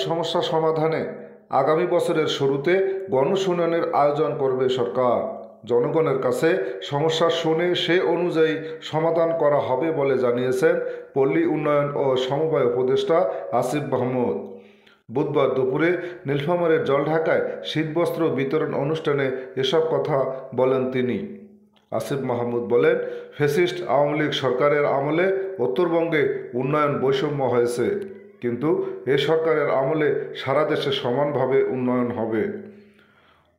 সমস্যা সমাধানে আগামী বছরের শুরুতে গণশুনানির আয়োজন করবে সরকার। জনগণের কাছে সমস্যা শুনে সে অনুযায়ী সমাধান করা হবে বলে জানিয়েছেন পল্লী উন্নয়ন ও সমবায় উপদেষ্টা আসিফ মাহমুদ। বুধবার দুপুরে নীলফামারীর জলঢাকায় শীতবস্ত্র বিতরণ অনুষ্ঠানে এসব কথা বলেন তিনি। আসিফ মাহমুদ বলেন, ফ্যাসিস্ট আওয়ামী লীগ সরকারের আমলে উত্তরবঙ্গে উন্নয়ন বৈষম্য হয়েছে, কিন্তু এ সরকারের আমলে সারা দেশে সমানভাবে উন্নয়ন হবে।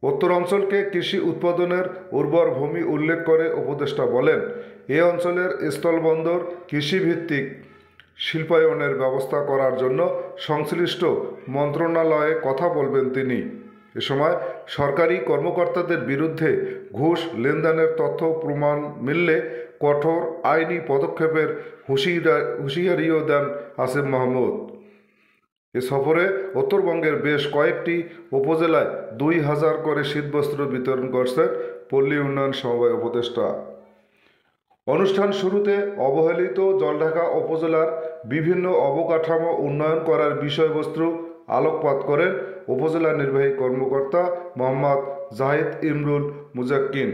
উত্তর অঞ্চলকে কৃষি উৎপাদনের উর্বর ভূমি উল্লেখ করে উপদেষ্টা বলেন, এ অঞ্চলের স্থলবন্দর কৃষিভিত্তিক শিল্পায়নের ব্যবস্থা করার জন্য সংশ্লিষ্ট মন্ত্রণালয়ে কথা বলবেন তিনি। এ সময় সরকারি কর্মকর্তাদের বিরুদ্ধে ঘুষ লেনদেনের তথ্য প্রমাণ মিললে কঠোর আইনি পদক্ষেপের হুঁশিয়ারিও দেন আসিফ মাহমুদ। এ সফরে উত্তরবঙ্গের বেশ কয়েকটি উপজেলায় 2000 করে শীতবস্ত্র বিতরণ করছেন পল্লী উন্নয়ন সমবায় উপদেষ্টা। অনুষ্ঠান শুরুতে অবহেলিত জলঢাকা উপজেলার বিভিন্ন অবকাঠামো উন্নয়ন করার বিষয়বস্তু আলোকপাত করেন উপজেলা নির্বাহী কর্মকর্তা মোহাম্মদ জাহিদ ইমরুল মুজাক্কিন।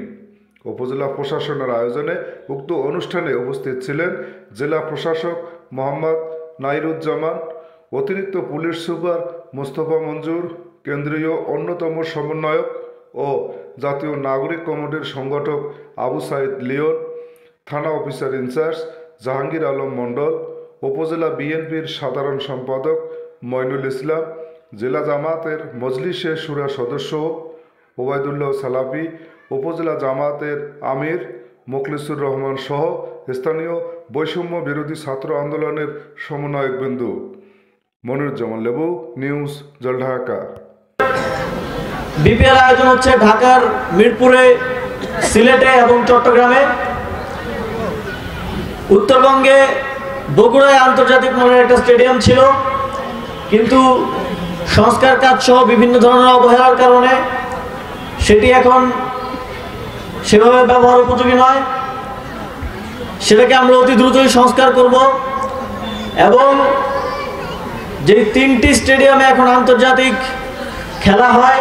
উপজেলা প্রশাসনের আয়োজনে উক্ত অনুষ্ঠানে উপস্থিত ছিলেন জেলা প্রশাসক মোহাম্মদ নাইরুজ্জামান, অতিরিক্ত পুলিশ সুপার মোস্তফা মঞ্জুর, কেন্দ্রীয় অন্যতম সমন্বয়ক ও জাতীয় নাগরিক কমিটির সংগঠক আবু সাইদ লিওন, থানা অফিসার ইনচার্জ জাহাঙ্গীর আলম মণ্ডল, উপজেলা বিএনপির সাধারণ সম্পাদক মইনুল ইসলাম, জেলা জামায়াতের মজলিসে শুরা সদস্য ওবায়দুল্লাহ সালাফি, উপজেলা জামায়াতের আমির মোখলেসুর রহমান সহ স্থানীয় বৈষম্য বিরোধী ছাত্র আন্দোলনের সমন্বয়কবৃন্দ। মনিরুজ্জামান লেবু, নিউজ, জলঢাকা। বিপিএল আয়োজন হচ্ছে ঢাকার মিরপুরে, সিলেটে এবং চট্টগ্রামে। উত্তরবঙ্গে বগুড়ায় আন্তর্জাতিক মানের একটা স্টেডিয়াম ছিল, কিন্তু সংস্কার কাজ সহ বিভিন্ন ধরনের অবহেলার কারণে সেটি এখন সেভাবে ব্যবহার উপযোগী নয়। সেটাকে আমরা অতি দ্রুতই সংস্কার করব এবং যে 3টি স্টেডিয়ামে এখন আন্তর্জাতিক খেলা হয়,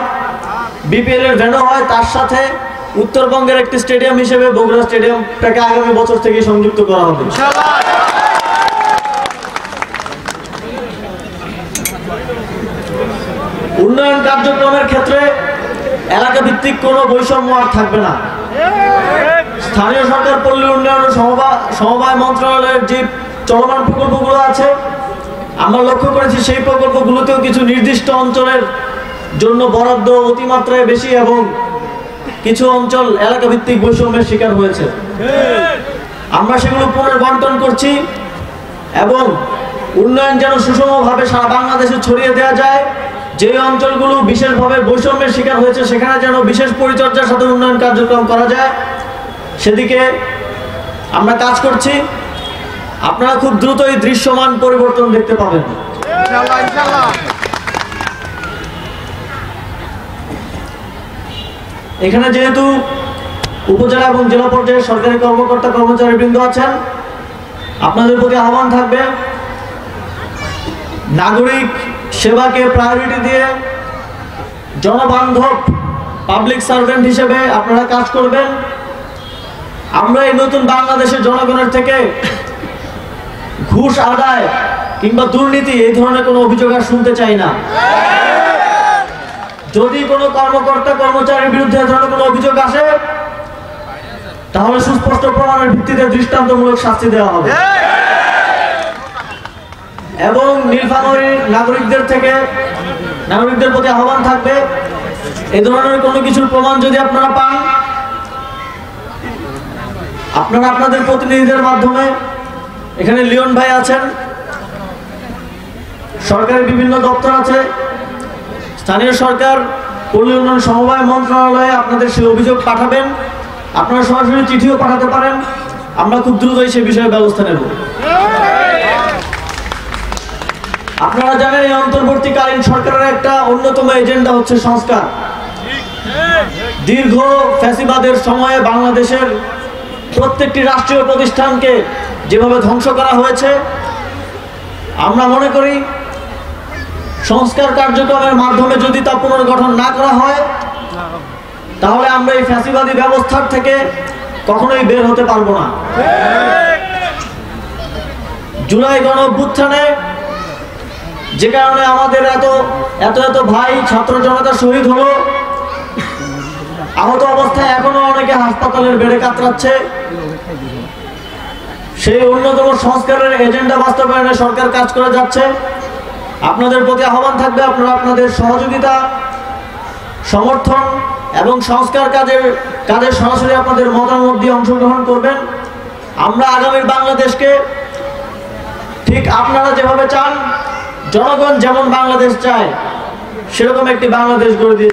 বিপিএল এর ভেন্যু হয়, তার সাথে উত্তরবঙ্গের একটি স্টেডিয়াম হিসেবে বগুড়া স্টেডিয়ামটাকে আগামী বছর থেকে সংযুক্ত করা হবে। উন্নয়ন কার্যক্রমের ক্ষেত্রে এলাকা ভিত্তিক কোনো বৈষম্য আর থাকবে না। স্থানীয় সরকার পল্লী উন্নয়ন ও সমবায় মন্ত্রণালয়ের যে চলমান প্রকল্পগুলো আছে, আমরা লক্ষ্য করেছি সেই প্রকল্পগুলোতেও কিছু নির্দিষ্ট অঞ্চলের জন্য বরাদ্দ অতিমাত্রায় বেশি এবং কিছু অঞ্চল এলাকা ভিত্তিক বৈষম্যের শিকার হয়েছে। আমরা সেগুলো পুনর্বন্টন করছি এবং উন্নয়ন যেন সুষমভাবে সারা বাংলাদেশে ছড়িয়ে দেওয়া যায়। যে অঞ্চলগুলো বিশেষভাবে বৈষম্যের শিকার হয়েছে সেখানে যেন বিশেষ পরিচর্যার সাথে উন্নয়ন কার্যক্রম করা যায়, সেদিকে আমরা কাজ করছি। আপনারা খুব দ্রুতই দৃশ্যমান পরিবর্তন দেখতে পাবেন। এখানে যেহেতু উপজেলা এবং জেলা পর্যায়ে সরকারি কর্মকর্তা কর্মচারীবৃন্দ আছেন, আপনাদের প্রতি আহ্বান থাকবে নাগরিক সেবাকে প্রায়োরিটি দিয়ে জনবান্ধব পাবলিক সার্ভেন্ট হিসেবে আপনারা কাজ করবেন। আমরা এই নতুন বাংলাদেশের জনগণের থেকে ঘুষ আদায় কিংবা দুর্নীতি এই ধরনের কোনো অভিযোগ আর শুনতে চাই না। যদি কোনো কর্মকর্তা কর্মচারীর বিরুদ্ধে এই ধরনের কোনো অভিযোগ আসে, তাহলে সুস্পষ্ট প্রমাণের ভিত্তিতে দৃষ্টান্তমূলক শাস্তি দেওয়া হবে। এবং নীলফামারীর নাগরিকদের প্রতি আহ্বান থাকবে, এই ধরনের কোনো কিছুর প্রমাণ যদি আপনারা পান, আপনারা আপনাদের প্রতিনিধিদের মাধ্যমে, এখানে লিওন ভাই আছেন, সরকারের বিভিন্ন দপ্তর আছে, স্থানীয় সরকার পল্লী উন্নয়ন সমবায় মন্ত্রণালয়ে আপনাদের সেই অভিযোগ পাঠাবেন। আপনারা সরাসরি চিঠিও পাঠাতে পারেন, আমরা খুব দ্রুতই সে বিষয়ে ব্যবস্থা নেব। আপনারা জানেন এই অন্তর্বর্তীকালীন সরকারের একটা অন্যতম এজেন্ডা হচ্ছে সংস্কার। দীর্ঘ ফ্যাসিবাদের সময়ে বাংলাদেশের প্রত্যেকটি রাষ্ট্রীয় প্রতিষ্ঠানকে যেভাবে ধ্বংস করা হয়েছে, আমরা মনে করি সংস্কার কার্যক্রমের মাধ্যমে যদি তা পুনর্গঠন না করা হয়, তাহলে আমরা এই ফ্যাসিবাদী ব্যবস্থার থেকে কখনোই বের হতে পারবো না। জুলাই গণঅভ্যুত্থানে যে কারণে আমাদের এত এত এত ভাই ছাত্র জনতা শহীদ হলো, আহত অবস্থায় এখনো অনেকে হাসপাতালের বেডে কাতরাচ্ছে, সেই অন্যতম সংস্কারের এজেন্ডা বাস্তবায়নে সরকার কাজ করে যাচ্ছে। আপনাদের প্রতি আহ্বান থাকবে, আপনারা আপনাদের সহযোগিতা, সমর্থন এবং সংস্কার কাজে সরাসরি আপনাদের মতামত দিয়ে অংশগ্রহণ করবেন। আমরা আগামীর বাংলাদেশকে ঠিক আপনারা যেভাবে চান, জনগণ যেমন বাংলাদেশ চায়, সেরকম একটি বাংলাদেশ গড়ে দিয়ে